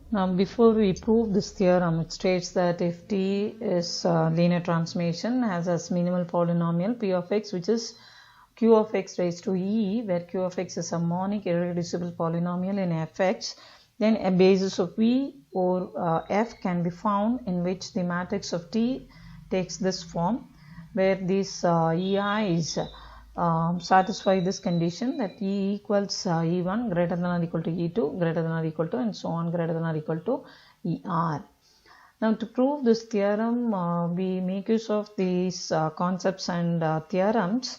Now, before we prove this theorem, it states that if T is a linear transformation has as minimal polynomial P of x, which is Q of x raised to E, where Q of x is a monic irreducible polynomial in Fx, then a basis of V or F can be found in which the matrix of T takes this form, where these EI's satisfy this condition that E equals E1 greater than or equal to E2 greater than or equal to and so on greater than or equal to ER. Now, to prove this theorem, we make use of these concepts and theorems.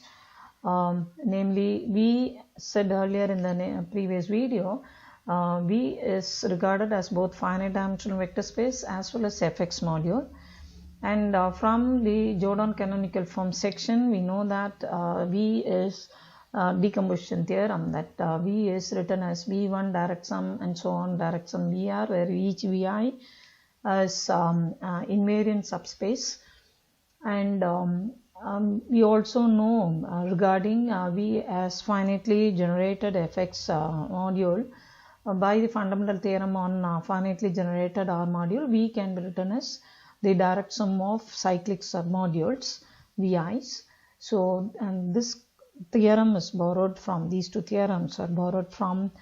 Namely, we said earlier in the previous video, V is regarded as both finite dimensional vector space as well as Fx module. And from the Rational Canonical Form section, we know that V is decomposition theorem, that V is written as V1 direct sum and so on direct sum VR, where each Vi is invariant subspace. And we also know regarding V as finitely generated Fx module, by the fundamental theorem on finitely generated R module, V can be written as the direct sum of cyclic submodules Vi's. So, and this theorem is borrowed from, these two theorems are borrowed from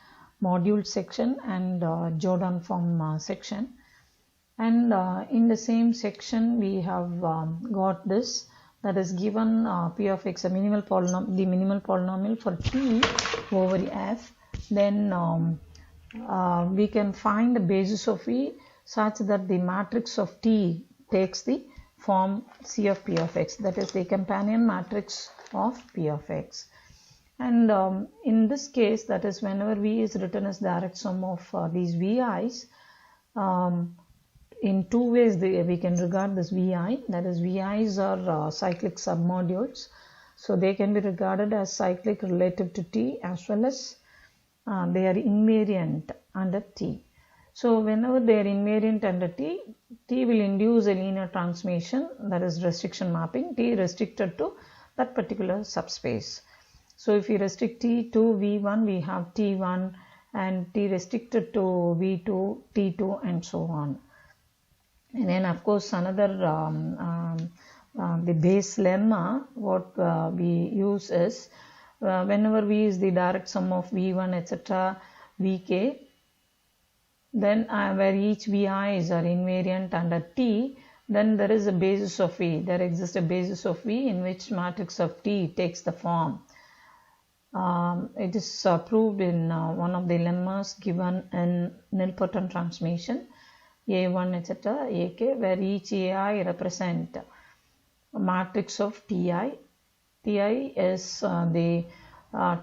module section and Jordan form section. And in the same section we have got this, that is given P of x, a minimal polynomial, the minimal polynomial for T over F. Then we can find the basis of V such that the matrix of T takes the form C of P of x, that is the companion matrix of P of x. And in this case, that is whenever V is written as direct sum of these Vi's, in two ways we can regard this Vi, that is Vi's are cyclic submodules, so they can be regarded as cyclic relative to T as well as they are invariant under T. So whenever they are invariant under T, T will induce a linear transformation, that is restriction mapping, T restricted to that particular subspace. So if we restrict T to V1, we have T1, and T restricted to V2, T2 and so on. And then of course another the base lemma what we use is whenever V is the direct sum of V1 etc. Vk, then where each Vi's are invariant under T, then there is a basis of V. There exists a basis of V in which matrix of T takes the form. It is proved in one of the lemmas given in nilpotent transformation A1 etc. Ak, where each Ai represent a matrix of Ti. Ti is the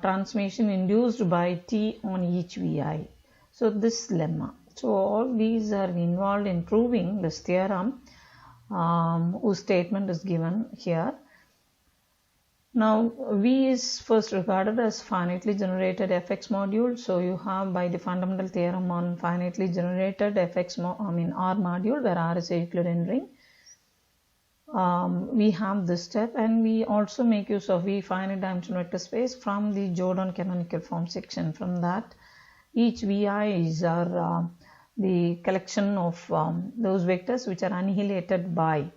transformation induced by T on each Vi. So this lemma. So all these are involved in proving this theorem, whose statement is given here. Now V is first regarded as finitely generated Fx module. So you have by the fundamental theorem on finitely generated R module, where R is a Euclidean ring. We have this step, and we also make use of V finite dimensional vector space from the Rational Canonical Form section. From that, each Vi's are the collection of those vectors which are annihilated by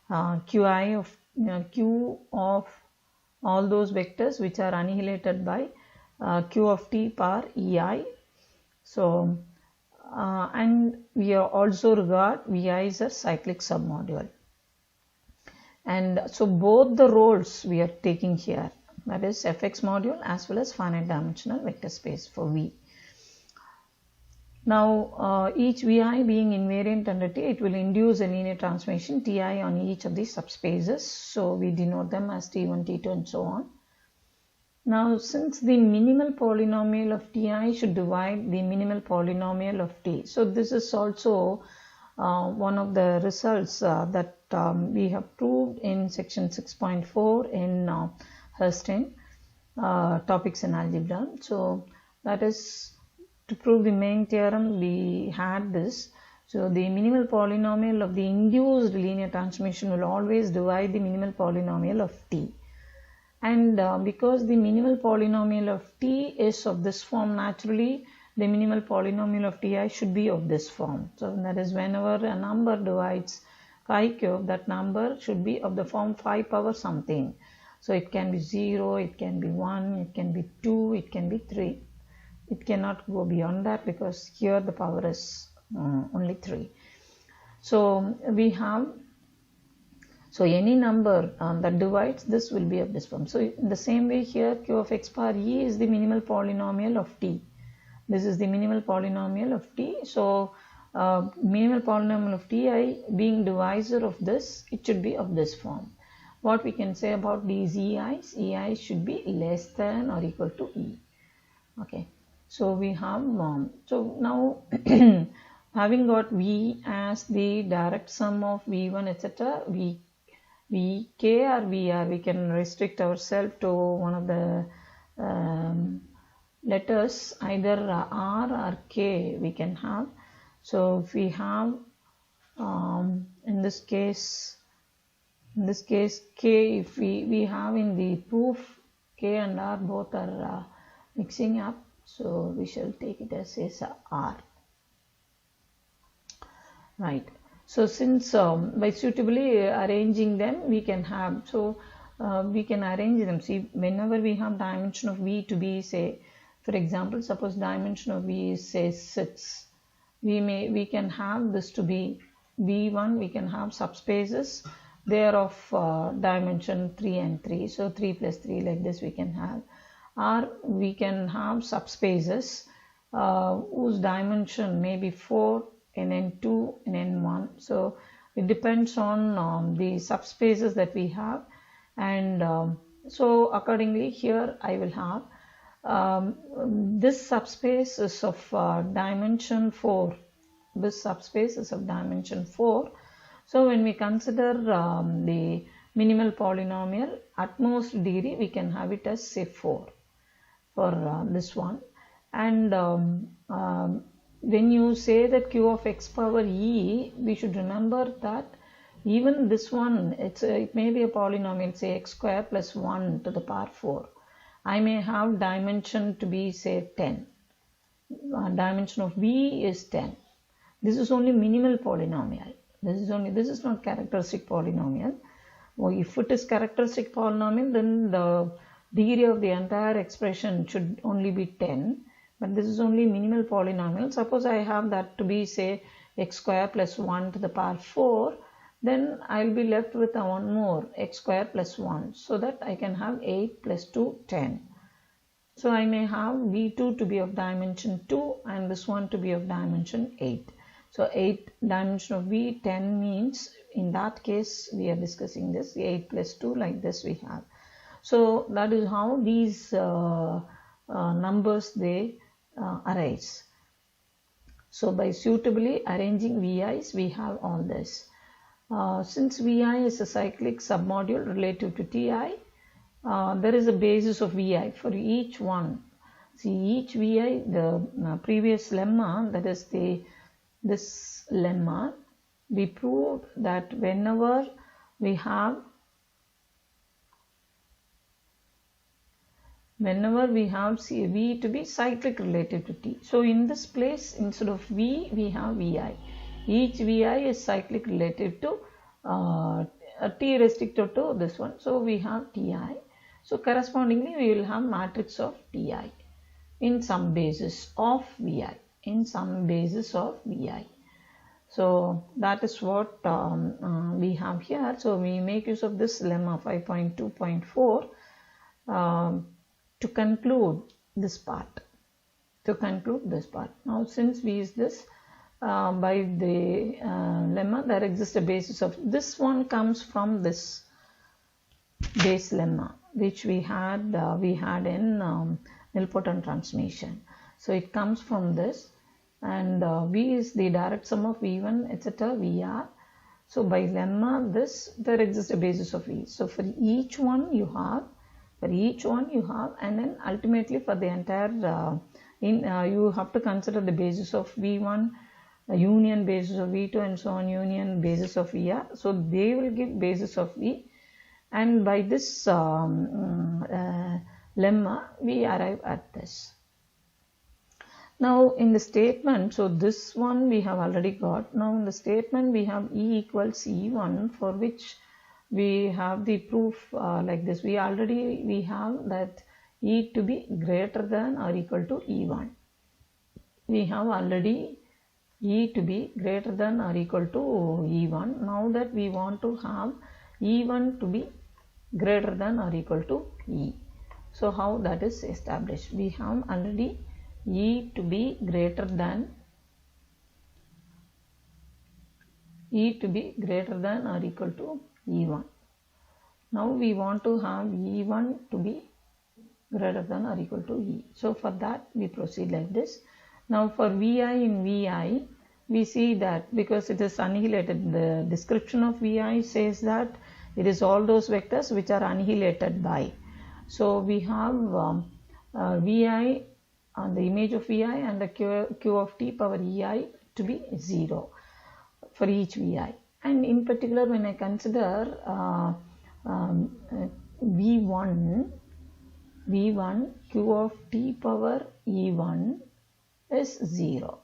Qi of Q of all those vectors which are annihilated by Q of T power Ei. So and we also regard Vi's as cyclic submodule. And so both the roles we are taking here, that is Fx module as well as finite dimensional vector space for V. Now each Vi being invariant under T, it will induce a linear transformation Ti on each of these subspaces. So we denote them as T1, T2 and so on. Now since the minimal polynomial of Ti should divide the minimal polynomial of T, so this is also one of the results that we have proved in section 6.4 in Herstein, topics in algebra. So that is to prove the main theorem we had this. So the minimal polynomial of the induced linear transformation will always divide the minimal polynomial of T. And because the minimal polynomial of T is of this form, naturally the minimal polynomial of Ti should be of this form. So that is, whenever a number divides 5 cube, that number should be of the form 5 power something. So it can be 0, it can be 1, it can be 2, it can be 3. It cannot go beyond that because here the power is only 3. So we have, so any number that divides this will be of this form. So in the same way here, q of x power e is the minimal polynomial of t. This is the minimal polynomial of t. So minimal polynomial of ti being divisor of this, it should be of this form. What we can say about these ei's? Ei should be less than or equal to e. Okay. So we have, so now having got v as the direct sum of v1 etc, vk or vr, we can restrict ourselves to one of the letters, either r or k we can have. So if we have in this case k, if we have in the proof k and r both are mixing up, so we shall take it as r. Right. So since by suitably arranging them we can have, so we can arrange them. See, whenever we have dimension of v to be, say for example, suppose dimension of v is say 6, we can have this to be v1, we can have subspaces, they are of dimension 3 and 3, so 3 plus 3 like this we can have. Or we can have subspaces whose dimension may be 4 in n2 in n1. So it depends on the subspaces that we have, and so accordingly here I will have this subspace is of dimension 4. This subspace is of dimension 4. So when we consider the minimal polynomial, at most degree we can have it as say 4 for this one. And when you say that q of x power e, we should remember that even this one, it may be a polynomial, say x square plus 1 to the power 4. I may have dimension to be say 10. Dimension of v is 10. This is only minimal polynomial. This is not characteristic polynomial. Well, if it is characteristic polynomial, then the degree of the entire expression should only be 10. But this is only minimal polynomial. Suppose I have that to be say x square plus 1 to the power 4, then I will be left with one more x square plus 1, so that I can have 8 plus 2, 10. So I may have v2 to be of dimension 2 and this one to be of dimension 8. So 8 dimension of v, 10 means in that case we are discussing this 8 plus 2 like this we have. So that is how these numbers they arise. So by suitably arranging vi's we have all this. Since vi is a cyclic submodule relative to ti, there is a basis of vi for each one. See, each vi, the previous lemma, that is this lemma, we proved that whenever we have v to be cyclic relative to t. So in this place, instead of v, we have vi. Each vi is cyclic relative to t restricted to this one. So we have ti. So correspondingly, we will have matrix of ti in some basis of vi. So that is what we have here. So we make use of this lemma 5.2.4 to conclude this part. Now since we use this by the lemma, there exists a basis of this one comes from this base lemma which we had in nilpotent transmission. So it comes from this, and v is the direct sum of v1 etc vr. So by lemma there exists a basis of v. So for each one you have, and then ultimately for the entire you have to consider the basis of v1, union basis of v2, and so on, union basis of vr. So they will give basis of v, and by this lemma we arrive at this. Now in the statement, so this one we have already got. Now in the statement we have E equals E1, for which we have the proof like this. We have that E to be greater than or equal to E1. We have already E to be greater than or equal to E1. Now that we want to have E1 to be greater than or equal to E. So how that is established? We have already E to be greater than or equal to E1. Now we want to have E1 to be greater than or equal to E. So for that we proceed like this. Now for Vi in Vi, we see that because it is annihilated, the description of Vi says that it is all those vectors which are annihilated by. So we have Vi on the image of Vi and the Q of t power Ei to be 0 for each Vi. And in particular, when I consider V1 Q of t power E1 is 0.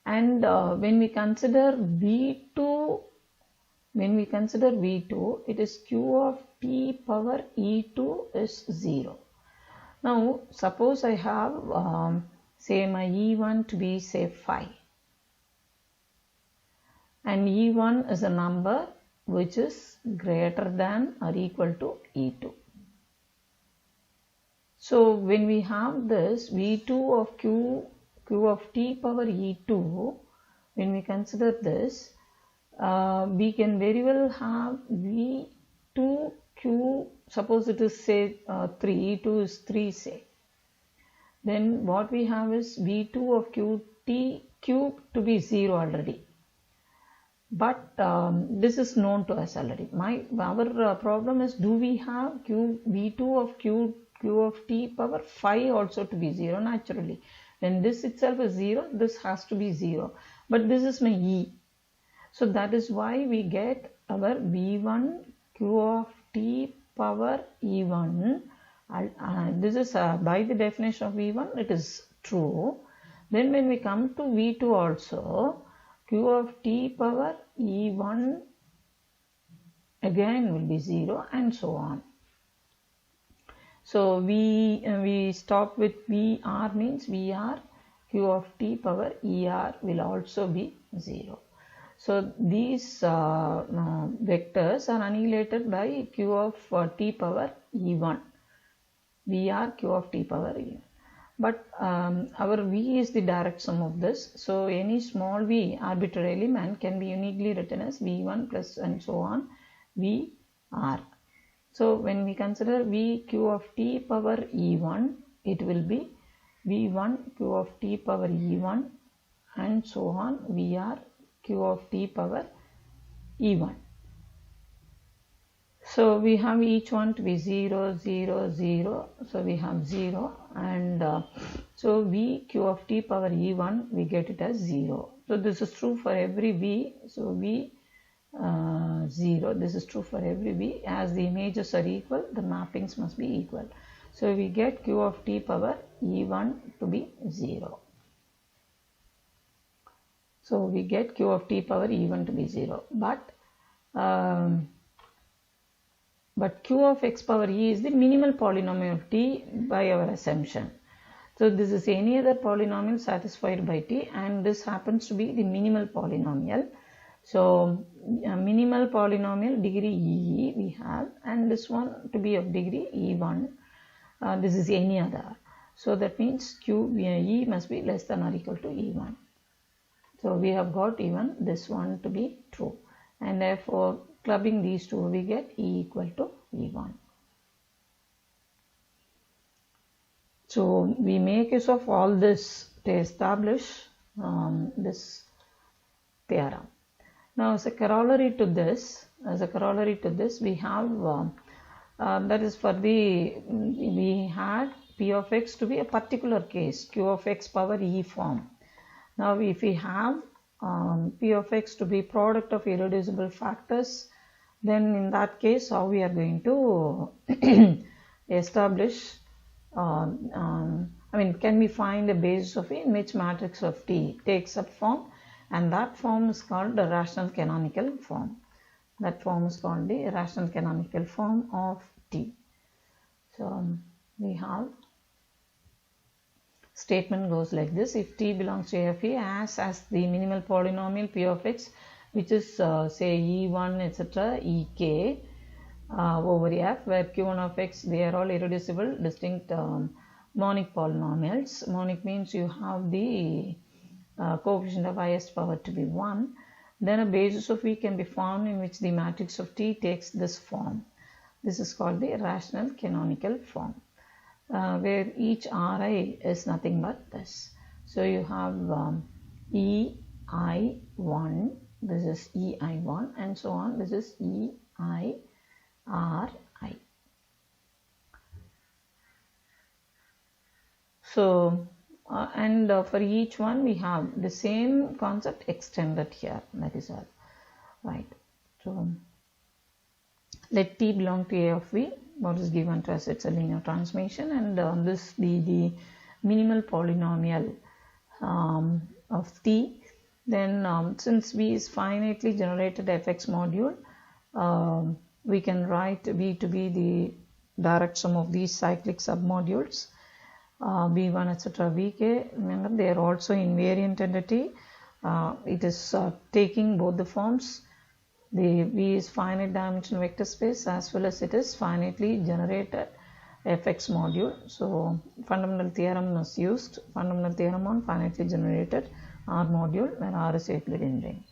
And when we consider V2, it is Q of t power E2 is 0. Now suppose I have say my E1 to be say 5, and E1 is a number which is greater than or equal to E2. So when we have this V2 of Q of t power E2, when we consider this, we can very well have V2 Q, suppose it is say 3, E2 is 3 say. Then what we have is V2 of QT cube to be 0 already. But this is known to us already. Our problem is, do we have V2 of Q of t power 5 also to be 0? Naturally, when this itself is 0, this has to be 0. But this is my E. So that is why we get our V1 Q of t power E1. This is by the definition of V1, it is true. Then when we come to V2 also, Q of t power E1 again will be 0, and so on. So we stop with VR, means VR Q of t power ER will also be 0. So these vectors are annihilated by Q of t power E1, VR Q of t power E1. But our V is the direct sum of this. So any small v arbitrary element can be uniquely written as V1 plus and so on VR. So when we consider V Q of t power E1, it will be V1 Q of t power E1 and so on VR Q of t power E1. So we have each one to be 0, 0, 0. So we have 0, and so V Q of t power E1, we get it as 0. So this is true for every V. So V 0. This is true for every V. As the images are equal, the mappings must be equal. So we get Q of t power E1 to be 0. So we get Q of t power E1 to be 0. But Q of x power E is the minimal polynomial of t by our assumption. So this is any other polynomial satisfied by t, and this happens to be the minimal polynomial. So minimal polynomial degree E we have, and this one to be of degree E1. This is any other. So that means E must be less than or equal to E1. So we have got even this one to be true, and therefore clubbing these two we get E equal to E1. So we make use of all this to establish this theorem. Now as a corollary to this, we have that is for we had P of x to be a particular case, Q of x power E form. Now if we have P of x to be product of irreducible factors, then in that case how we are going to establish can we find a basis of E in which matrix of T takes up form, and that form is called the rational canonical form. That form is called the rational canonical form of T. So we have statement goes like this: if T belongs to f as the minimal polynomial p of x, which is say e1 etc. ek over f, where q1 of x, they are all irreducible distinct monic polynomials. Monic means you have the coefficient of highest power to be 1. Then a basis of E can be found in which the matrix of T takes this form. This is called the rational canonical form, where each Ri is nothing but this. So you have ei1, this is ei1, and so on. This is ei Ri. So for each one we have the same concept extended here. That is all. Right. So let T belong to A of V. What is given to us? It's a linear transmission, and this the minimal polynomial of T. Then since V is finitely generated fx module, we can write V to be the direct sum of these cyclic submodules, V1 etc. Vk. Remember, they are also invariant entity. It is taking both the forms. The V is finite dimensional vector space, as well as it is finitely generated fx module. So fundamental theorem is used, fundamental theorem on finitely generated R module, where R is Euclidean ring.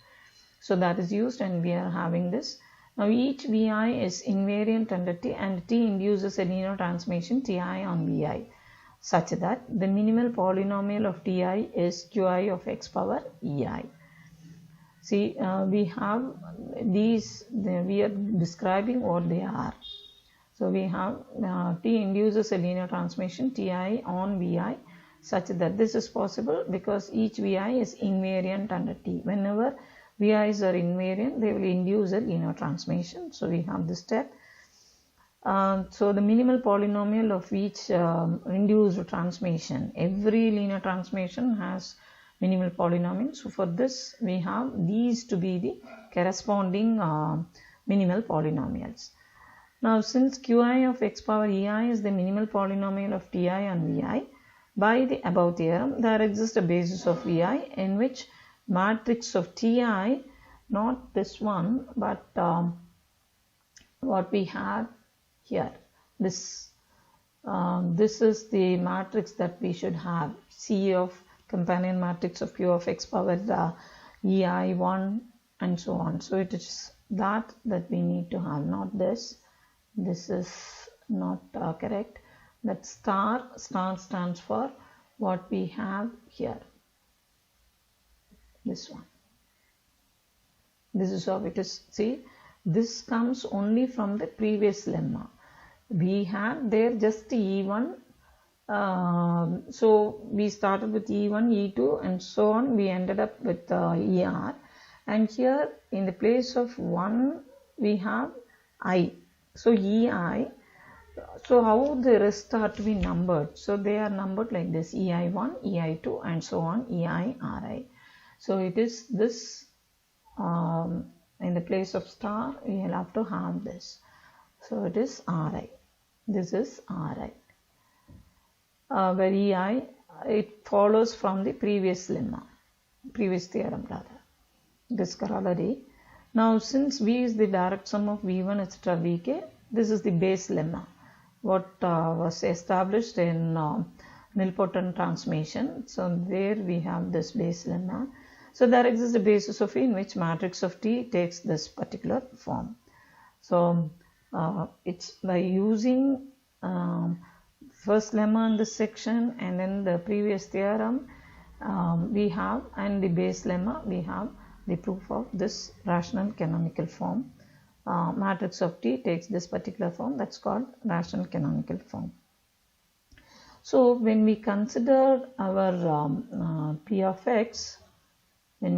So that is used, and we are having this. Now each Vi is invariant entity, and T induces a linear transmission Ti on Vi, such that the minimal polynomial of Ti is Qi of x power Ei. See, we have these, we are describing what they are. So we have T induces a linear transmission Ti on Vi, such that this is possible because each Vi is invariant under T. Whenever Vi's are invariant, they will induce a linear transmission. So we have this step. So the minimal polynomial of each induced transmission, every linear transmission has minimal polynomial. So for this we have these to be the corresponding minimal polynomials. Now since Qi of x power Ei is the minimal polynomial of Ti on Vi, by the above theorem there exists a basis of Vi in which matrix of Ti, not this one, but what we have here, this is the matrix that we should have, C of companion matrix of Q of x power Ei1 and so on. So it is that we need to have, not this. This is not correct. That star stands for what we have here, this one. This is how it is. See, this comes only from the previous lemma. We had there just E1, so we started with E1, E2 and so on. We ended up with ER, and here in the place of 1 we have I, so EI. So how the rest are to be numbered? So they are numbered like this: EI1, EI2 and so on, EI, RI. So it is this, in the place of star we will have to have this. So it is Ri. This is Ri. Where Ei, it follows from the previous lemma, previous theorem rather, this corollary. Now since V is the direct sum of V1 etc. Vk, this is the base lemma, what was established in nilpotent transmission. So there we have this base lemma. So there exists a basis of E in which matrix of T takes this particular form. So it's by using first lemma in this section and then the previous theorem we have, and the base lemma we have the proof of this rational canonical form. Matrix of T takes this particular form, that's called rational canonical form. So when we consider our P of x, it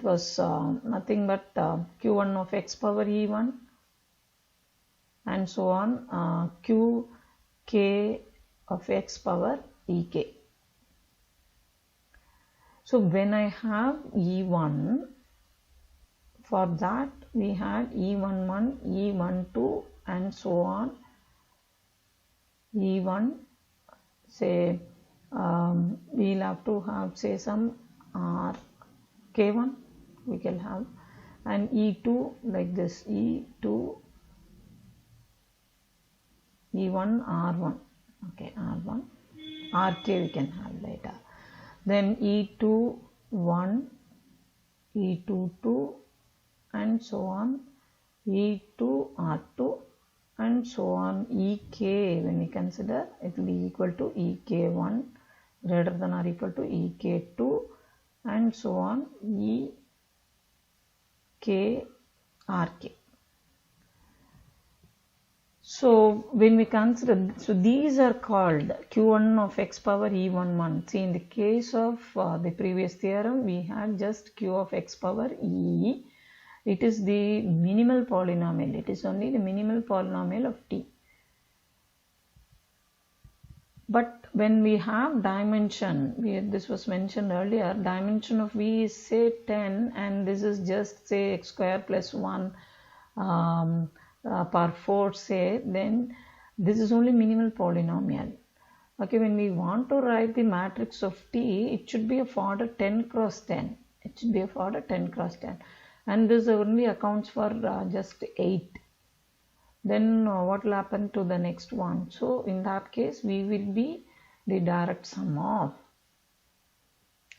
was nothing but Q1 of x power E1 and so on, Q, K, of x power ek. So when I have E1, for that we had E11, E12 and so on. E1, say we'll have to have say some R K1 we can have, and E2 like this, E2, E1, R1, okay, R1, RK we can have later. Then E2, 1, E2, 2 and so on, E2, R2 and so on. Ek, when we consider, it will be equal to Ek1 greater than or equal to Ek2 and so on, Ek, Rk. So when we consider, so these are called Q1 of x power E11. See, in the case of the previous theorem, we had just Q of x power E. It is the minimal polynomial. It is only the minimal polynomial of t. But when we have dimension, this was mentioned earlier, dimension of v is say 10, and this is just say x square plus 1 per 4 say, then this is only minimal polynomial. Okay, when we want to write the matrix of T, it should be of order 10 cross 10. It should be of order 10 cross 10. And this only accounts for just 8. Then what will happen to the next one? So in that case, we will be the direct sum of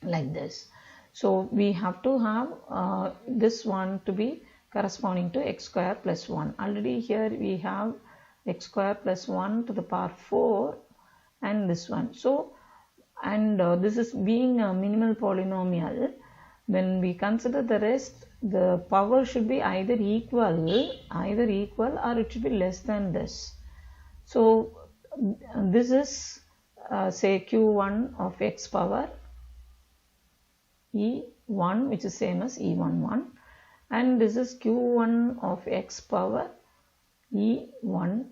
like this. So we have to have this one to be corresponding to x square plus 1. Already here we have x square plus 1 to the power 4 and this one. So, and this is being a minimal polynomial. When we consider the rest, the power should be either equal or it should be less than this. So this is say Q1 of x power E1, which is same as E11. And this is Q1 of x power E12.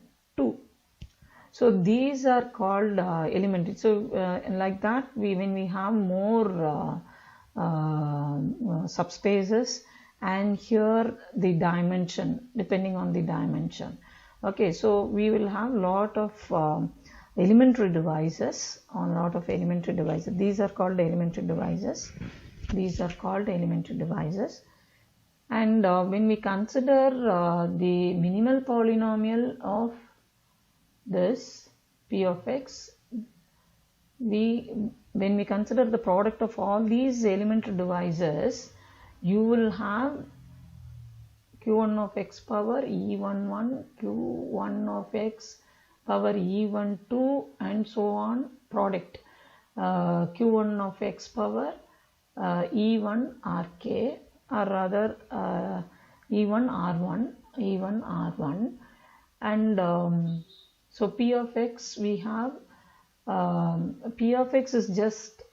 So these are called elementary. So like that, when we have more subspaces, and here the dimension, depending on the dimension. Okay, so we will have lot of elementary devices, These are called elementary devices. And when we consider the minimal polynomial of this p of x, when we consider the product of all these elementary devices, you will have Q1 of x power E11, Q1 of x power E12 and so on, product Q1 of x power E1 Rk, or rather E1 R1, and so p of x we have p of x is just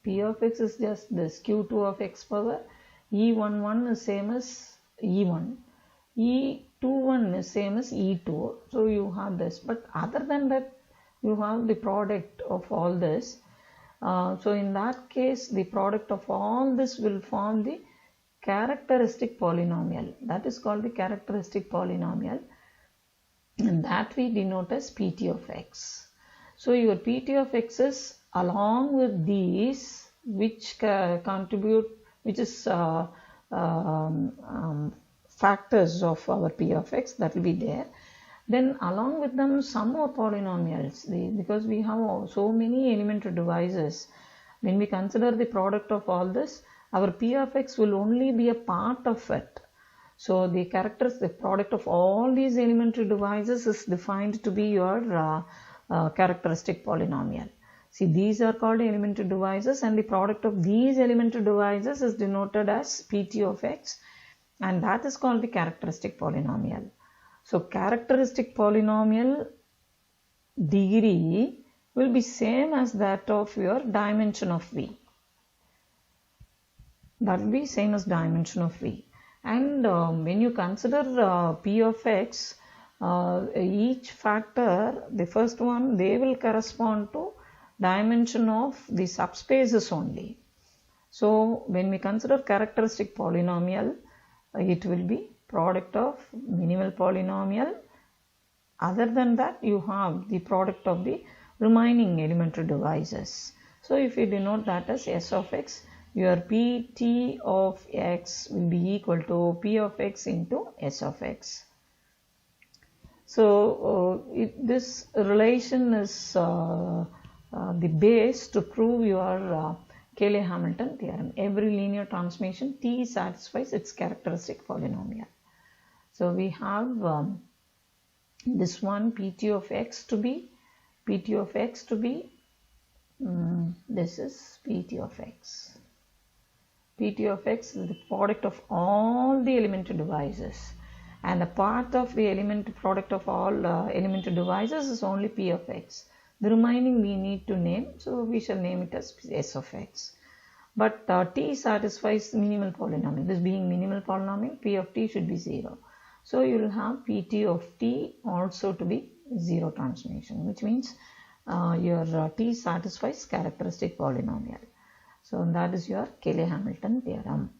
this Q2 of x power E11 is same as E1, E21 is same as E2. So you have this, but other than that you have the product of all this. So in that case, the product of all this will form the characteristic polynomial. That is called the characteristic polynomial, and that we denote as Pt of x. So your Pt of x is along with these which contribute, which is factors of our P of x, that will be there. Then along with them some more polynomials, because we have so many elementary devices. When we consider the product of all this, our P of x will only be a part of it. So the product of all these elementary devices is defined to be your characteristic polynomial. See, these are called elementary devices, and the product of these elementary devices is denoted as Pt of x, and that is called the characteristic polynomial. So characteristic polynomial degree will be same as that of your dimension of v. That will be same as dimension of v. And when you consider P of x, each factor, the first one, they will correspond to dimension of the subspaces only. So when we consider characteristic polynomial, it will be product of minimal polynomial. Other than that, you have the product of the remaining elementary divisors. So if you denote that as S of x, your Pt of x will be equal to P of x into S of x. So this relation is the base to prove your Cayley-Hamilton theorem. Every linear transformation T satisfies its characteristic polynomial. So we have this one Pt of x to be this is Pt of x. Pt of x is the product of all the elementary divisors, and the part of the product of all elementary divisors is only P of x. The remaining we need to name, so we shall name it as S of x. But T satisfies minimal polynomial. This being minimal polynomial, P of t should be 0. So you will have Pt of t also to be 0 transformation, which means your T satisfies characteristic polynomial. So that is your Cayley-Hamilton theorem.